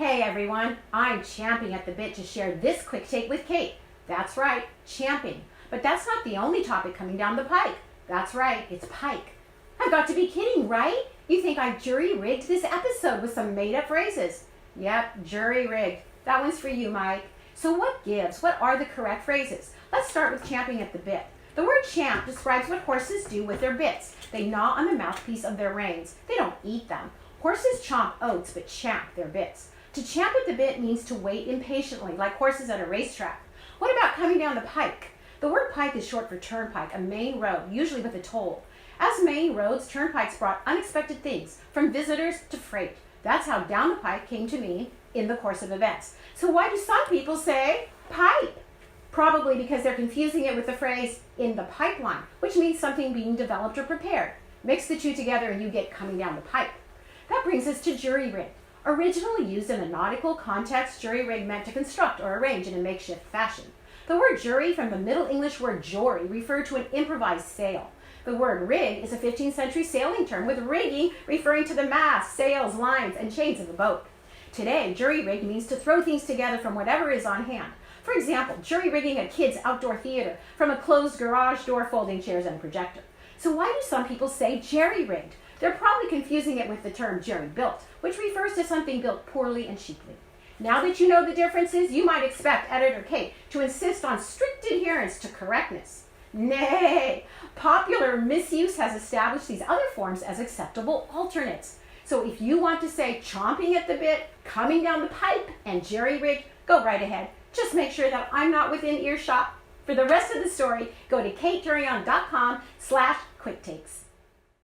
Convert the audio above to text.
Hey everyone, I'm champing at the bit to share this quick take with Cate. That's right, champing. But that's not the only topic coming down the pike. That's right, it's pike. I've got to be kidding, right? You think I've jury-rigged this episode with some made-up phrases. Yep, jury-rigged. That one's for you, Mike. So what gives? What are the correct phrases? Let's start with champing at the bit. The word champ describes what horses do with their bits. They gnaw on the mouthpiece of their reins. They don't eat them. Horses chomp oats but champ their bits. To champ at the bit means to wait impatiently, like horses at a racetrack. What about coming down the pike? The word pike is short for turnpike, a main road, usually with a toll. As main roads, turnpikes brought unexpected things, from visitors to freight. That's how down the pike came to mean in the course of events. So why do some people say pipe? Probably because they're confusing it with the phrase in the pipeline, which means something being developed or prepared. Mix the two together and you get coming down the pipe. That brings us to jury-rigged. Originally used in a nautical context, jury-rig meant to construct or arrange in a makeshift fashion. The word jury, from the Middle English word jory, referred to an improvised sail. The word rig is a 15th century sailing term, with rigging referring to the mast, sails, lines, and chains of a boat. Today, jury-rigged means to throw things together from whatever is on hand. For example, jury-rigging a kid's outdoor theater from a closed garage door, folding chairs, and a projector. So why do some people say jerry-rigged? They're probably confusing it with the term jerry-built, which refers to something built poorly and cheaply. Now that you know the differences, you might expect Editor Cate to insist on strict adherence to correctness. Nay, popular misuse has established these other forms as acceptable alternates. So if you want to say chomping at the bit, coming down the pipe, and jerry-rigged, go right ahead. Just make sure that I'm not within earshot. For the rest of the story, go to CateTouryan.com/quicktakes.